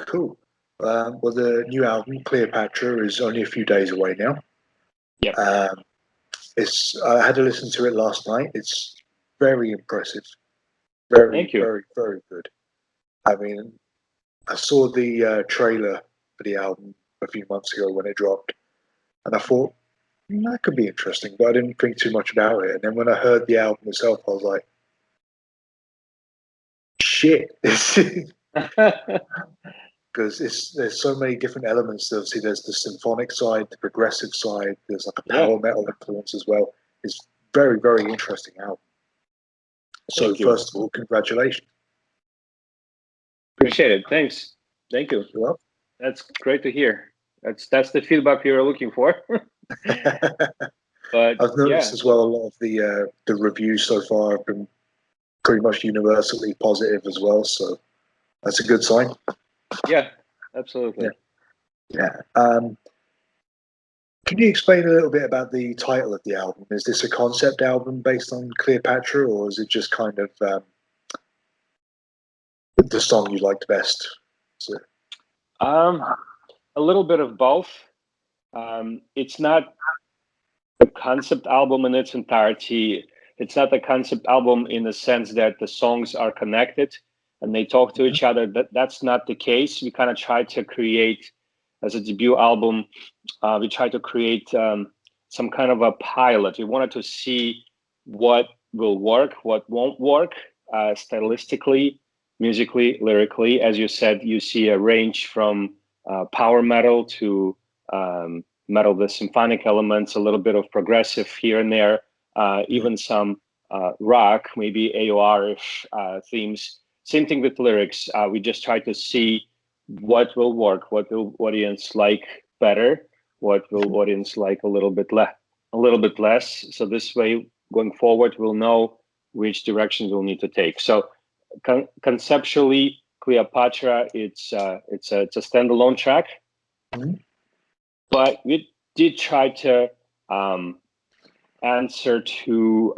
Cool. Well, the new album, Cleopatra, is only a few days away now. Yep. I had to listen to it last night. It's very impressive. Very, Thank you. very, very good. I mean, I saw the trailer for the album a few months ago when it dropped, and I thought, that could be interesting, but I didn't think too much about it. And then when I heard the album itself, I was like, shit. Because there's so many different elements. Obviously, there's the symphonic side, the progressive side. There's like a power metal influence as well. It's very, very interesting album. So first of all, congratulations. Appreciate it. Thanks. Thank you. You're welcome. That's great to hear. That's the feedback you were looking for. But I've noticed as well a lot of the reviews so far have been pretty much universally positive as well. So that's a good sign. Yeah, absolutely. Yeah. Can you explain a little bit about the title of the album? Is this a concept album based on Cleopatra, or is it just kind of the song you liked best? A little bit of both. It's not a concept album in its entirety. It's not a concept album in the sense that the songs are connected and they talk to each other. That's not the case. We kind of try to create, as a debut album, we try to create some kind of a pilot. We wanted to see what will work, what won't work, stylistically, musically, lyrically. As you said, you see a range from power metal to metal with symphonic elements, a little bit of progressive here and there, even some rock, maybe AOR-ish themes. Same thing with lyrics. We just try to see what will work, what will audience like better, what will audience like a little bit less. So this way, going forward, we'll know which directions we'll need to take. So conceptually, Cleopatra, it's a standalone track, but we did try to answer to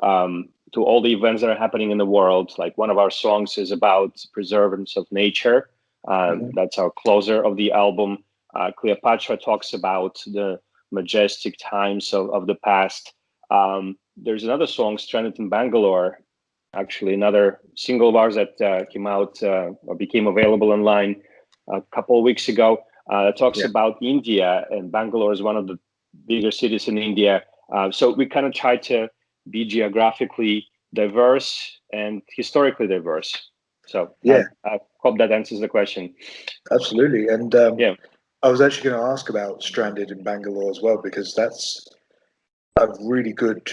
all the events that are happening in the world. Like one of our songs is about preservance of nature. That's our closer of the album. Cleopatra talks about the majestic times of the past. There's another song, Stranded in Bangalore, actually another single of ours that came out or became available online a couple of weeks ago. That talks about India, and Bangalore is one of the bigger cities in India. So we kind of try to be geographically diverse and historically diverse. So I hope that answers the question. Absolutely. And I was actually going to ask about Stranded in Bangalore as well, because that's a really good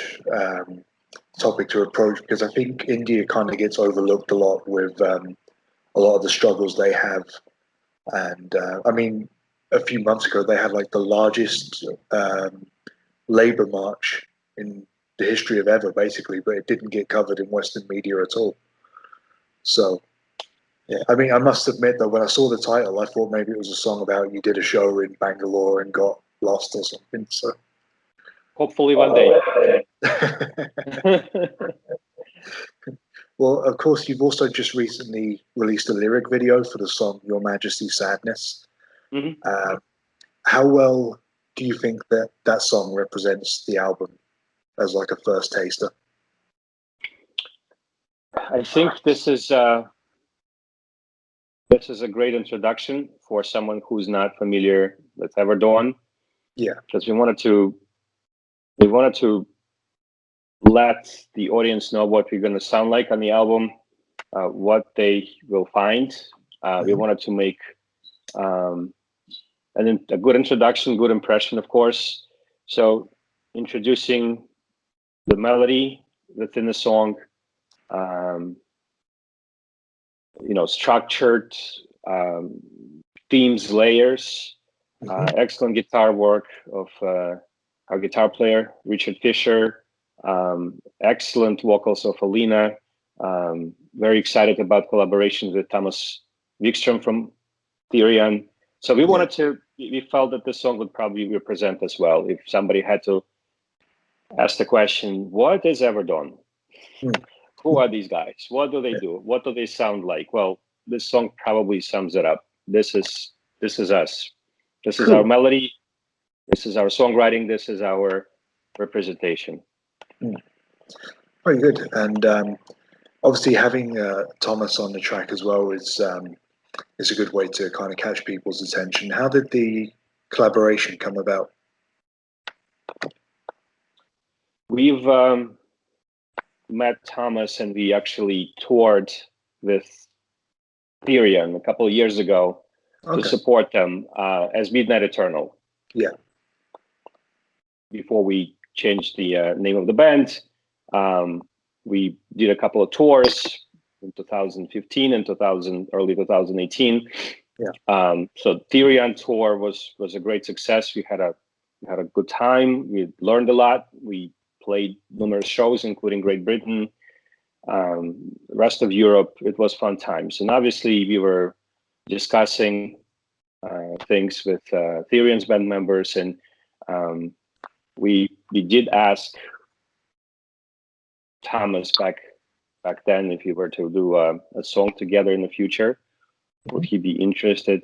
topic to approach, because I think India kind of gets overlooked a lot with a lot of the struggles they have. And I mean, a few months ago, they had like the largest labor march in the history of ever, basically, but it didn't get covered in Western media at all. So, yeah, I mean, I must admit that when I saw the title, I thought maybe it was a song about you did a show in Bangalore and got lost or something. So, hopefully one day. Well, of course, you've also just recently released a lyric video for the song Your Majesty Sadness. How well do you think that song represents the album as like a first taster? I think this is a great introduction for someone who's not familiar with Everdawn. Yeah, because we wanted to let the audience know what we're going to sound like on the album, what they will find. We wanted to make a good introduction, good impression, of course. So introducing the melody within the song, structured themes, layers, excellent guitar work of our guitar player, Richard Fisher, excellent vocals of Alina. Very excited about collaborations with Thomas Vikström from Therion. So we felt that this song would probably represent as well. If somebody had to ask the question, what is Everdawn? Who are these guys? What do they do? What do they sound like? Well, this song probably sums it up this is us. This is our melody. This is our songwriting. This is our representation. Very good. And obviously having Thomas on the track as well is a good way to kind of catch people's attention. How did the collaboration come about? We've met Thomas, and we actually toured with Therion a couple of years ago to support them as Midnight Eternal. Yeah. Before we changed the name of the band, we did a couple of tours in 2015 and early 2018. Yeah. So Therion tour was a great success. We had a good time. We learned a lot. We played numerous shows, including Great Britain, rest of Europe. It was fun times. And obviously we were discussing things with Therion's band members, and we did ask Thomas back then if he were to do a song together in the future, would he be interested?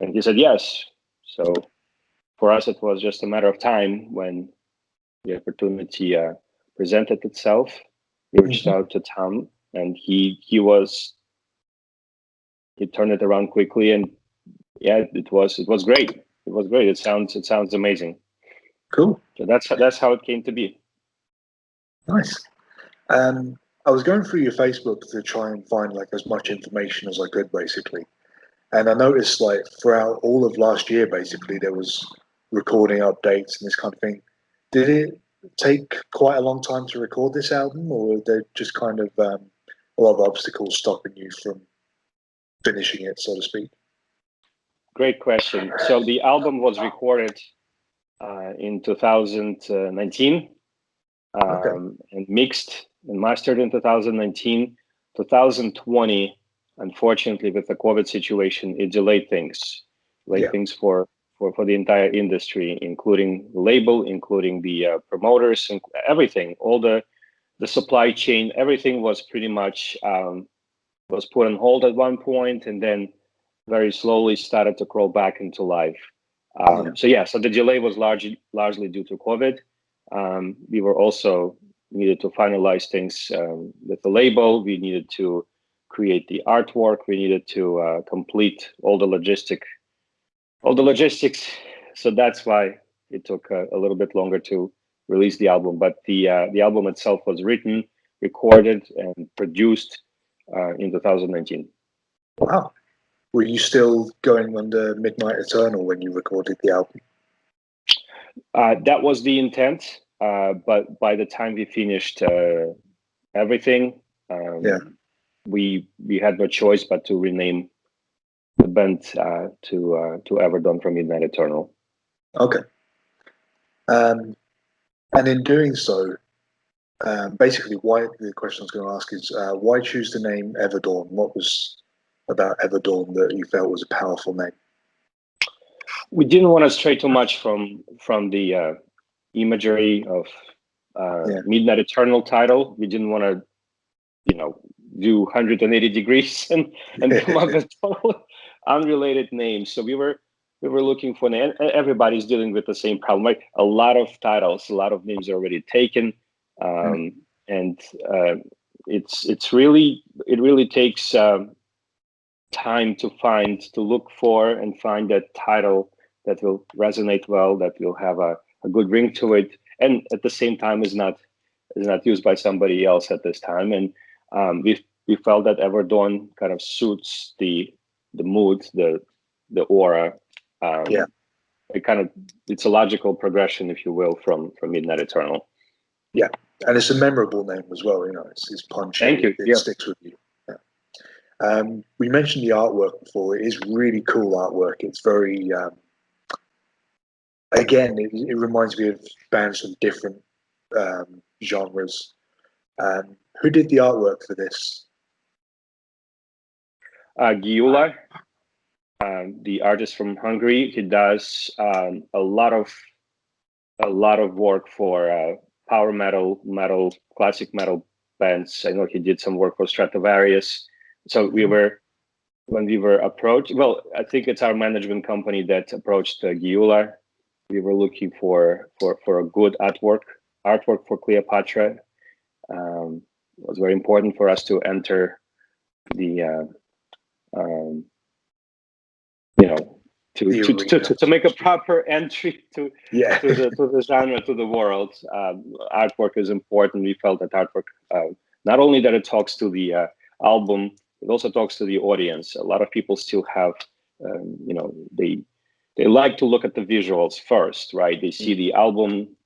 And he said yes. So for us, it was just a matter of time when the opportunity presented itself. We reached out to Tom, and he turned it around quickly, and yeah, it was great. It was great. It sounds amazing. Cool. So that's how it came to be. Nice. I was going through your Facebook to try and find like as much information as I could, basically. And I noticed like throughout all of last year, basically, there was recording updates and this kind of thing. Did it take quite a long time to record this album, or were there just kind of a lot of obstacles stopping you from finishing it, so to speak? Great question. So the album was recorded in 2019 and mixed and mastered in 2019. 2020, unfortunately, with the COVID situation, it delayed things. Things for the entire industry, including the label, including the promoters, and everything. All the supply chain, everything was pretty much was put on hold at one point, and then very slowly started to crawl back into life. So the delay was largely due to COVID. We were also needed to finalize things with the label. We needed to create the artwork. We needed to complete all the logistics. So that's why it took a little bit longer to release the album. But the album itself was written, recorded, and produced in 2019. Wow. Were you still going under Midnight Eternal when you recorded the album? That was the intent. But by the time we finished everything, we had no choice but to rename the band to Everdawn from Midnight Eternal. Okay. And in doing so, basically, why the question I was going to ask is why choose the name Everdorn? What was about Everdorn that you felt was a powerful name? We didn't want to stray too much from the imagery of Midnight Eternal title. We didn't want to, do 180 degrees and come up with totally unrelated names. So we were looking for, and everybody's dealing with the same problem. Right? A lot of titles, a lot of names are already taken, and it really takes time to look for and find that title that will resonate well, that will have a good ring to it, and at the same time is not used by somebody else at this time. And we felt that Everdawn kind of suits the mood, the aura. It's a logical progression, if you will, from Midnight Eternal. Yeah, and it's a memorable name as well. It's punchy. Thank you. It sticks with you. Yeah. We mentioned the artwork before. It is really cool artwork. It's very again, it reminds me of bands from different genres. Who did the artwork for this? Gyula, the artist from Hungary. He does a lot of work for power metal, classic metal bands. I know he did some work for Stratovarius. So we were when we were approached, well, I think it's our management company that approached Gyula. We were looking for a good artwork for Cleopatra. It was very important for us to enter the to make a proper entry to the genre, to the world. Artwork is important. We felt that artwork, not only that it talks to the album, it also talks to the audience. A lot of people still have, they like to look at the visuals first, right? They see the album,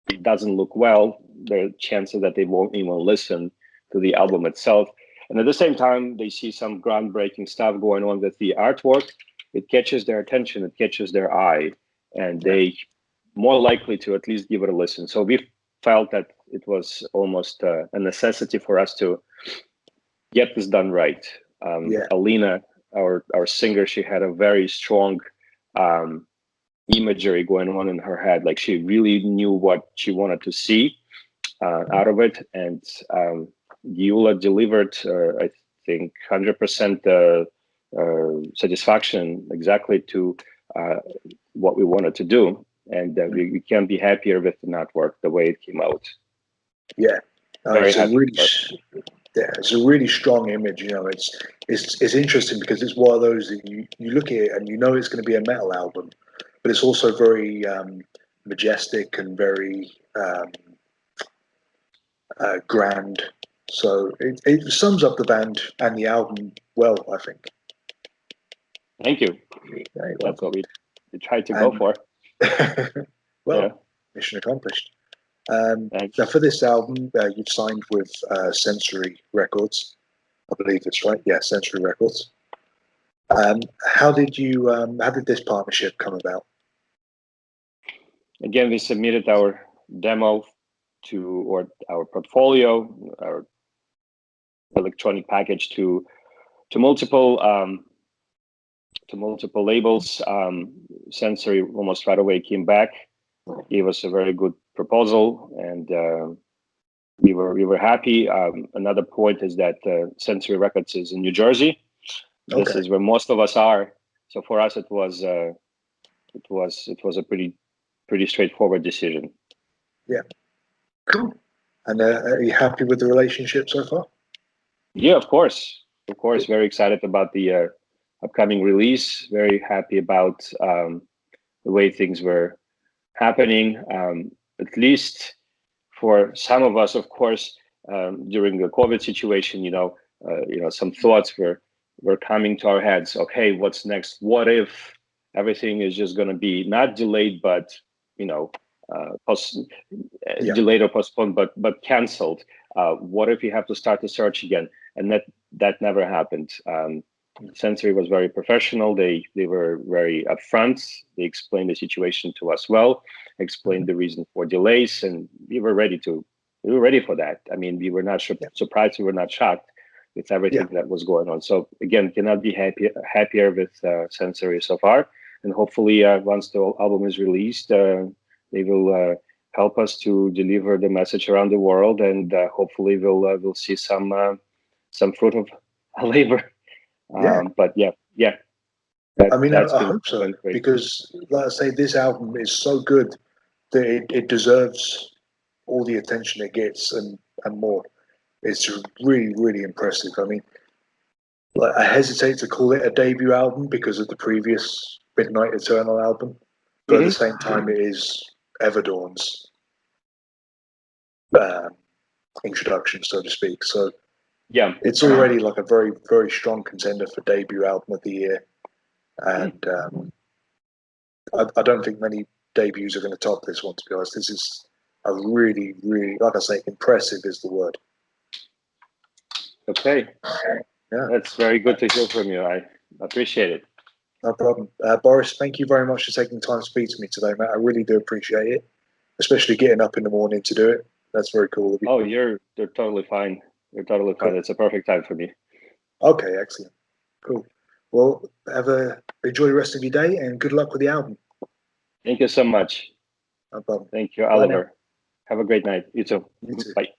it doesn't look well, there are chances that they won't even listen to the album itself. And at the same time, they see some groundbreaking stuff going on with the artwork. It catches their attention, it catches their eye, and they more likely to at least give it a listen. So we felt that it was almost a necessity for us to get this done right. Alina, our singer, she had a very strong imagery going on in her head. Like, she really knew what she wanted to see out of it. And Gyula delivered, I think, 100% satisfaction exactly to what we wanted to do. And we can't be happier with the network, the way it came out. Yeah. It's a really strong image. You know, it's interesting because it's one of those that you look at it and you know it's going to be a metal album, but it's also very majestic and very grand. So it sums up the band and the album well, I think. Thank you. That's what we tried to go for. Mission accomplished. Now, for this album, you've signed with Sensory Records, I believe it's right. Yeah, Sensory Records. How did this partnership come about? Again, we submitted our demo or our portfolio, our electronic package to multiple labels. Sensory almost right away came back, gave us a very good proposal, and we were happy. Another point is that Sensory Records is in New Jersey. Okay. This is where most of us are. So for us, it was a pretty straightforward decision. Yeah, cool. And are you happy with the relationship so far? Yeah, of course. Very excited about the upcoming release. Very happy about the way things were happening. At least for some of us, of course, during the COVID situation, some thoughts were coming to our heads. Okay, what's next? What if everything is just going to be not delayed, but delayed or postponed, but canceled? What if you have to start the search again? And that never happened. Sensory was very professional. They were very upfront. They explained the situation to us well, explained the reason for delays, and we were ready for that. I mean, we were not surprised. We were not shocked with everything that was going on. So again, cannot be happier with Sensory so far. And hopefully, once the album is released, they will help us to deliver the message around the world, and hopefully we'll see some fruit of our labor. But I hope so, because, like I say, this album is so good that it deserves all the attention it gets and more. It's really, really impressive. I mean, I hesitate to call it a debut album because of the previous Midnight Eternal album, but at the same time, it is Everdorn's introduction, so to speak. So yeah, it's already like a very, very strong contender for debut album of the year, and I don't think many debuts are going to top this one. To be honest, this is a really, really, like I say, impressive is the word. Okay, that's very good to hear from you. I appreciate it. No problem, Boris. Thank you very much for taking time to speak to me today, mate. I really do appreciate it, especially getting up in the morning to do it. That's very cool of you. Oh, you're totally fine. You're totally fine. Cool. It's a perfect time for me. Okay, excellent. Cool. Well, enjoy the rest of your day and good luck with the album. Thank you so much. No problem. Thank you, Oliver. Have a great night. You too. You too. Bye.